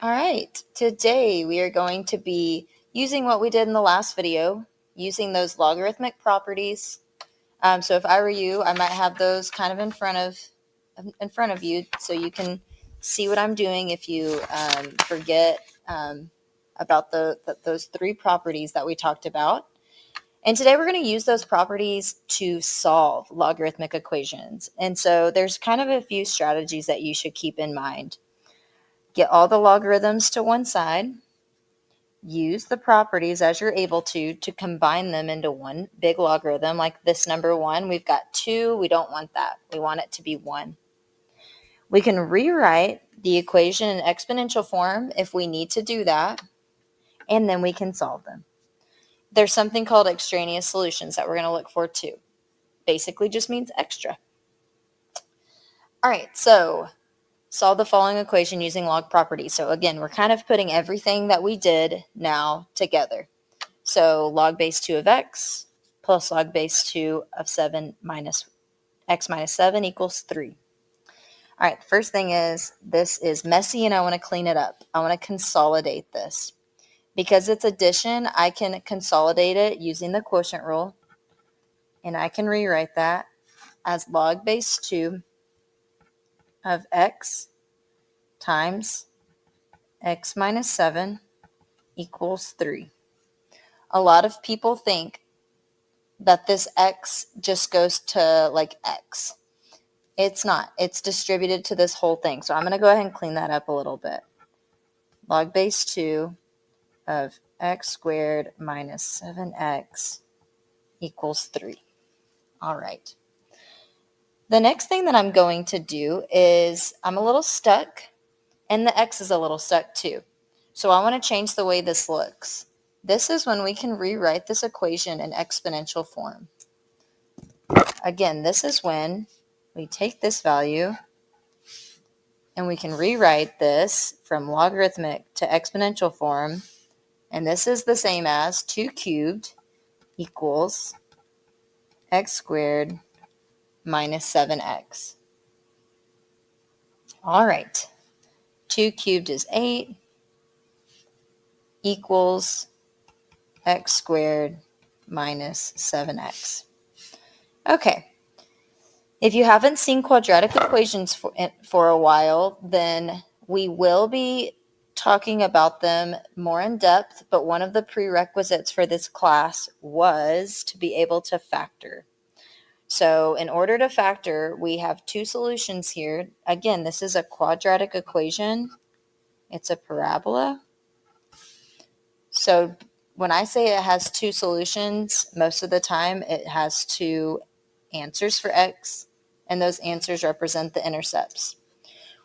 All right, today we are going to be using what we did in the last video, using those logarithmic properties. So if I were you, I might have those kind of in front of you so you can see what I'm doing if you forget about those three properties that we talked about. And today we're going to use those properties to solve logarithmic equations. And so there's kind of a few strategies that you should keep in mind. Get all the logarithms to one side. Use the properties as you're able to combine them into one big logarithm. Like this number 1, we've got 2. We don't want that. We want it to be 1. We can rewrite the equation in exponential form if we need to do that, and then we can solve them. There's something called extraneous solutions that we're going to look for too. Basically just means extra. All right, so solve the following equation using log properties. So again, we're kind of putting everything that we did now together. So log base 2 of x plus log base 2 of 7 minus x minus 7 equals 3. All right, the first thing is this is messy and I want to clean it up. I want to consolidate this. Because it's addition, I can consolidate it using the quotient rule, and I can rewrite that as log base 2 of x times x minus 7 equals 3. A lot of people think that this x just goes to like x. It's not. It's distributed to this whole thing. So I'm going to go ahead and clean that up a little bit. Log base 2 of x squared minus 7x equals 3. All right. The next thing that I'm going to do is I'm a little stuck, and the x is a little stuck too. So I want to change the way this looks. This is when we can rewrite this equation in exponential form. Again, this is when we take this value and we can rewrite this from logarithmic to exponential form. And this is the same as 2 cubed equals x squared minus 7x. All right. 2 cubed is 8 equals x squared minus 7x. Okay. If you haven't seen quadratic equations for a while, then we will be talking about them more in depth, but one of the prerequisites for this class was to be able to factor. So in order to factor, we have two solutions here. Again, this is a quadratic equation. It's a parabola. So when I say it has two solutions, most of the time it has two answers for x, and those answers represent the intercepts.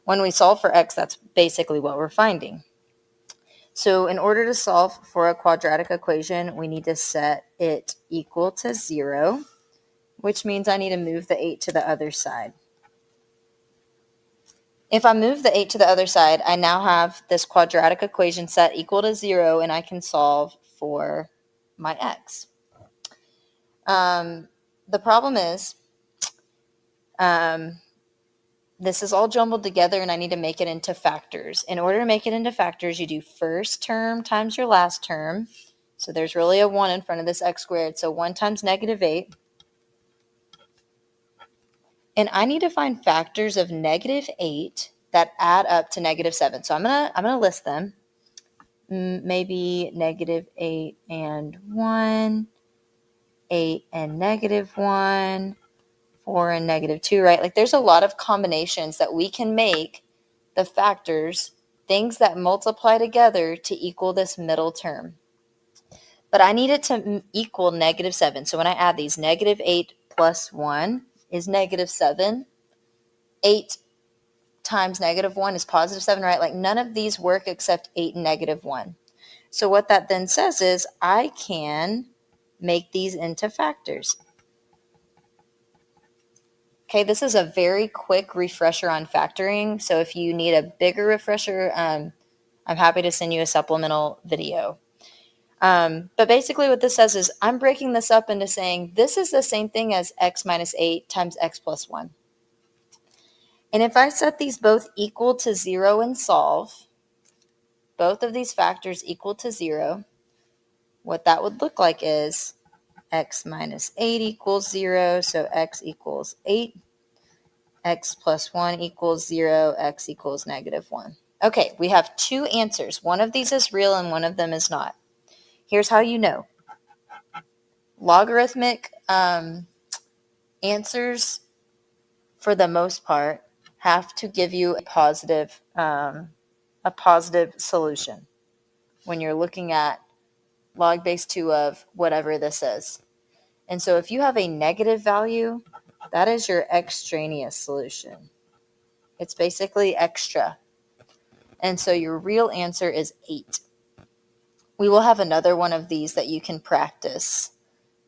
When we solve for x, that's basically what we're finding. So in order to solve for a quadratic equation, we need to set it equal to 0, which means I need to move the 8 to the other side. If I move the 8 to the other side, I now have this quadratic equation set equal to 0, and I can solve for my x. The problem is this is all jumbled together, and I need to make it into factors. In order to make it into factors, you do first term times your last term. So there's really a 1 in front of this x squared. So 1 times negative 8. And I need to find factors of negative 8 that add up to negative 7. So I'm gonna list them. Maybe negative 8 and 1, 8 and negative 1, 4 and negative 2, right? Like there's a lot of combinations that we can make the factors, things that multiply together to equal this middle term. But I need it to equal negative 7. So when I add these, negative 8 plus 1 is negative 7. 8 times negative 1 is positive 7, right? Like none of these work except 8 and negative 1. So what that then says is I can make these into factors. Okay, this is a very quick refresher on factoring. So if you need a bigger refresher, I'm happy to send you a supplemental video. But basically what this says is I'm breaking this up into saying this is the same thing as x minus 8 times x plus 1. And if I set these both equal to 0 and solve, both of these factors equal to 0, what that would look like is x minus 8 equals 0, so x equals 8. X plus 1 equals 0, x equals -1. Okay, we have two answers. One of these is real and one of them is not. Here's how you know. Logarithmic answers, for the most part, have to give you a positive solution when you're looking at log base 2 of whatever this is. And so if you have a negative value, that is your extraneous solution. It's basically extra. And so your real answer is 8. We will have another one of these that you can practice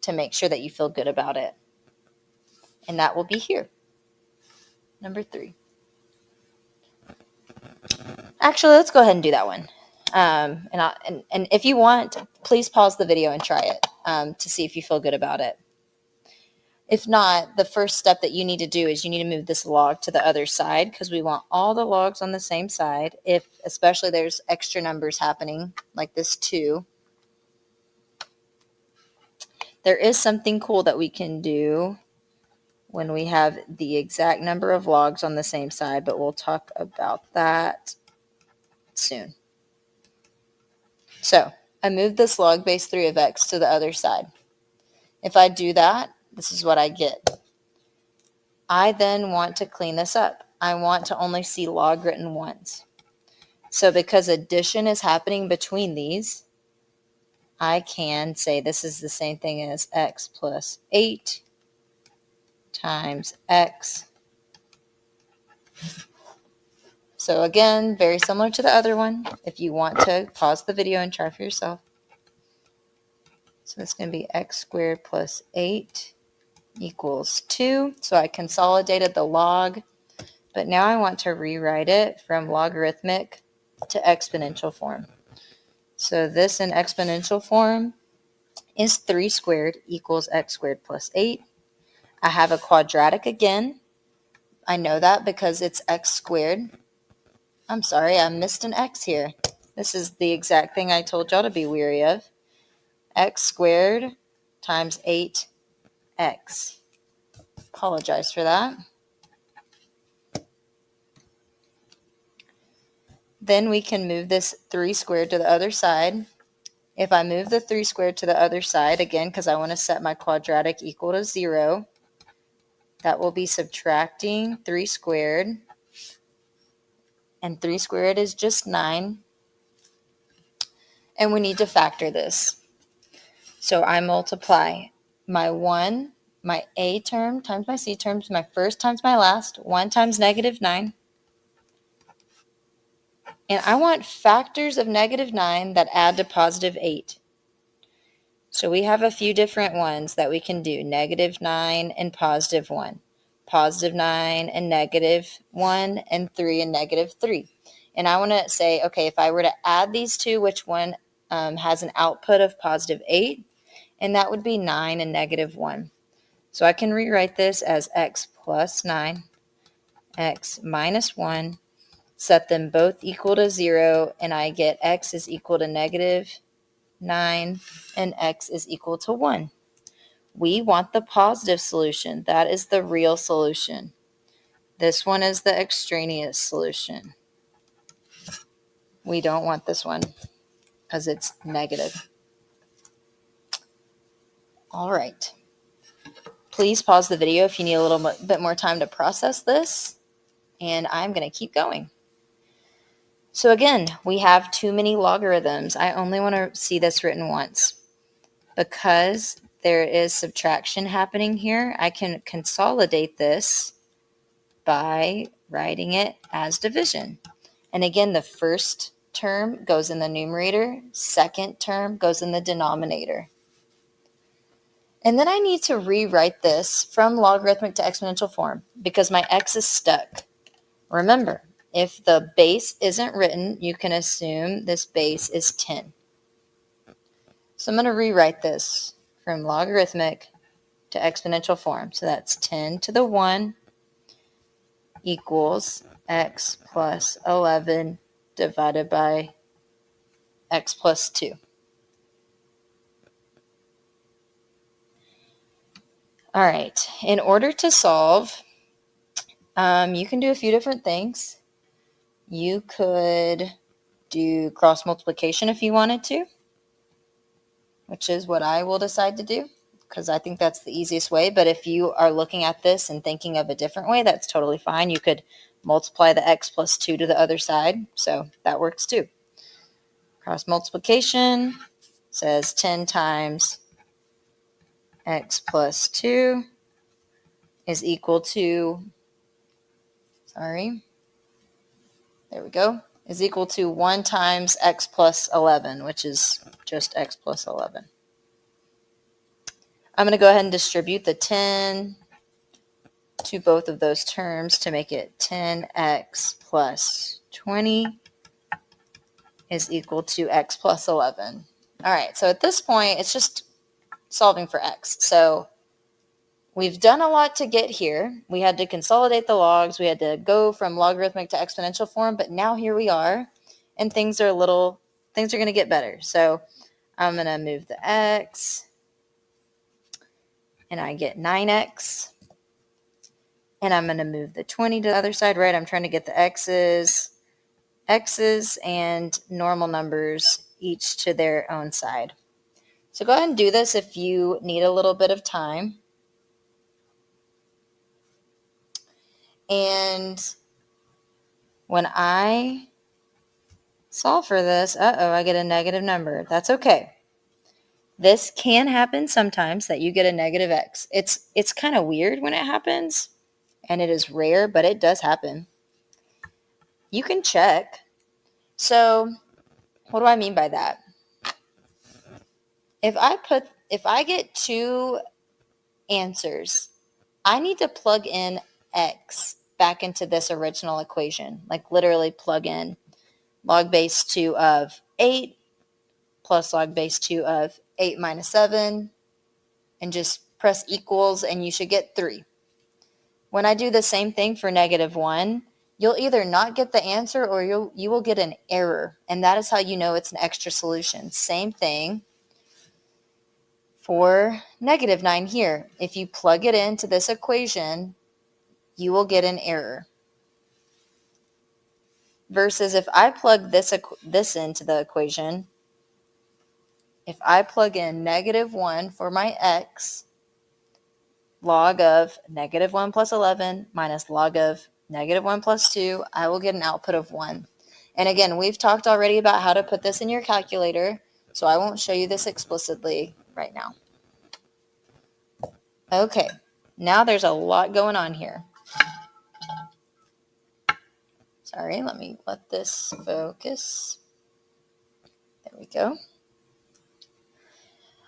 to make sure that you feel good about it. And that will be here. Number 3. Actually, let's go ahead and do that one. And if you want, please pause the video and try it to see if you feel good about it. If not, the first step that you need to do is you need to move this log to the other side because we want all the logs on the same side. If especially there's extra numbers happening like this 2. There is something cool that we can do when we have the exact number of logs on the same side, but we'll talk about that soon. So I moved this log base 3 of x to the other side. If I do that, this is what I get. I then want to clean this up. I want to only see log written once. So because addition is happening between these, I can say this is the same thing as x plus 8 times x. So again, very similar to the other one. If you want to pause the video and try for yourself. So it's going to be x squared plus 8 equals 2. So I consolidated the log, but now I want to rewrite it from logarithmic to exponential form. So this in exponential form is 3 squared equals x squared plus 8. I have a quadratic again. I know that because it's x squared. I'm sorry, I missed an x here. This is the exact thing I told y'all to be wary of. X squared times 8x. Apologize for that. Then we can move this 3 squared to the other side. If I move the 3 squared to the other side, again, because I want to set my quadratic equal to 0, that will be subtracting 3 squared. And 3 squared is just 9. And we need to factor this. So I multiply my 1, my a term times my c terms, my first times my last, 1 times -9. And I want factors of -9 that add to positive 8. So we have a few different ones that we can do. -9 and positive 1. Positive 9 and -1 and 3 and -3. And I want to say, okay, if I were to add these two, which one has an output of positive 8? And that would be 9 and -1. So I can rewrite this as x plus 9, x minus 1, set them both equal to 0, and I get x is equal to -9 and x is equal to 1. We want the positive solution. That is the real solution. This one is the extraneous solution. We don't want this one because it's negative. All right. Please pause the video if you need a little bit more time to process this, and I'm going to keep going. So again, we have too many logarithms. I only want to see this written once. Because there is subtraction happening here, I can consolidate this by writing it as division. And again, the first term goes in the numerator, second term goes in the denominator. And then I need to rewrite this from logarithmic to exponential form because my x is stuck. Remember, if the base isn't written, you can assume this base is 10. So I'm going to rewrite this from logarithmic to exponential form. So that's 10 to the 1 equals x plus 11 divided by x plus 2. All right, in order to solve, you can do a few different things. You could do cross multiplication if you wanted to, which is what I will decide to do because I think that's the easiest way. But if you are looking at this and thinking of a different way, that's totally fine. You could multiply the x plus 2 to the other side, so that works too. Cross multiplication says 10 times x plus 2 is equal to, there we go, is equal to 1 times x plus 11, which is just x plus 11. I'm going to go ahead and distribute the 10 to both of those terms to make it 10x plus 20 is equal to x plus 11. All right, so at this point, it's just solving for x. So we've done a lot to get here. We had to consolidate the logs. We had to go from logarithmic to exponential form, but now here we are, and things are going to get better. So I'm going to move the x, and I get 9x. And I'm going to move the 20 to the other side, right? I'm trying to get the x's and normal numbers each to their own side. So go ahead and do this if you need a little bit of time. And when I solve for this, I get a negative number. That's okay. This can happen sometimes that you get a negative x. It's kind of weird when it happens, and it is rare, but it does happen. You can check. So what do I mean by that? If I get two answers, I need to plug in x back into this original equation, like literally plug in log base 2 of 8 plus log base 2 of 8 minus 7, and just press equals, and you should get 3. When I do the same thing for negative 1, you'll either not get the answer or you will get an error, and that is how you know it's an extra solution. Same thing for negative 9 here. If you plug it into this equation, you will get an error. Versus if I plug this into the equation, if I plug in negative 1 for my x, log of negative 1 plus 11 minus log of negative 1 plus 2, I will get an output of 1. And again, we've talked already about how to put this in your calculator, so I won't show you this explicitly right now. Okay, now there's a lot going on here. Sorry, let me let this focus. There we go.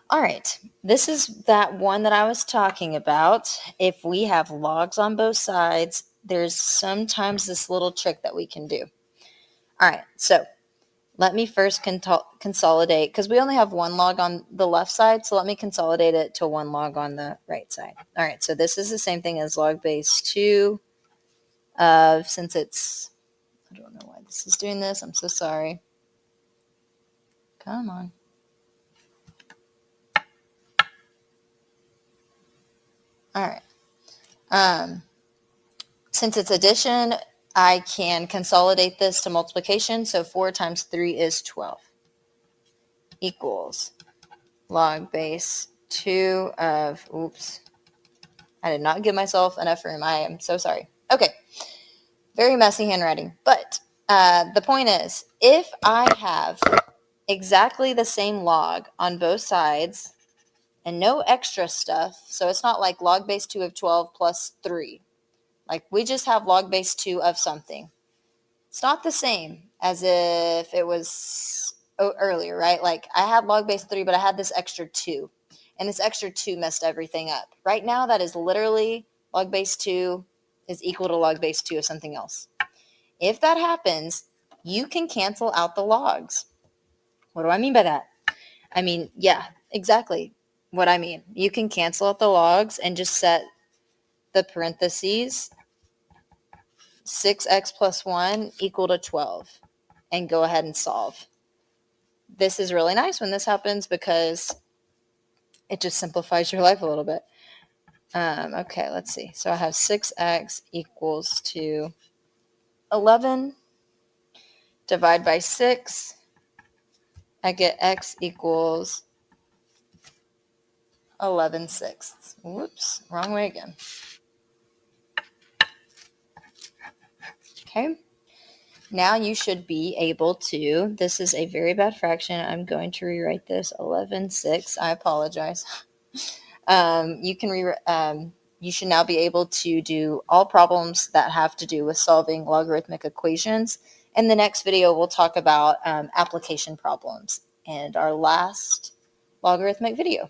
All right, this is that one that I was talking about. If we have logs on both sides, there's sometimes this little trick that we can do. All right, so let me first consolidate, because we only have one log on the left side, so let me consolidate it to one log on the right side. All right, so this is the same thing as log base 2 of, since it's, I don't know why this is doing this, I'm so sorry. Come on. All right. Since it's addition, I can consolidate this to multiplication. So 4 times 3 is 12 equals log base 2 of, oops, I did not give myself enough room. I am so sorry. Okay. Very messy handwriting. But the point is, if I have exactly the same log on both sides and no extra stuff, so it's not like log base 2 of 12 plus 3. Like we just have log base 2 of something. It's not the same as if it was earlier, right? Like I had log base 3, but I had this extra 2. And this extra 2 messed everything up. Right now, that is literally log base 2 is equal to log base 2 of something else. If that happens, you can cancel out the logs. What do I mean by that? I mean, yeah, exactly what I mean. You can cancel out the logs and just set the parentheses 6x plus 1 equal to 12 and go ahead and solve. this is really nice when this happens because it just simplifies your life a little bit. Okay, let's see. So I have 6x equals to 11. Divide by 6. I get x equals 11/6. Whoops, wrong way again. Okay. Now you should be able to, this is a very bad fraction. I'm going to rewrite this 11/6. I apologize. You should now be able to do all problems that have to do with solving logarithmic equations. In the next video, we'll talk about application problems and our last logarithmic video.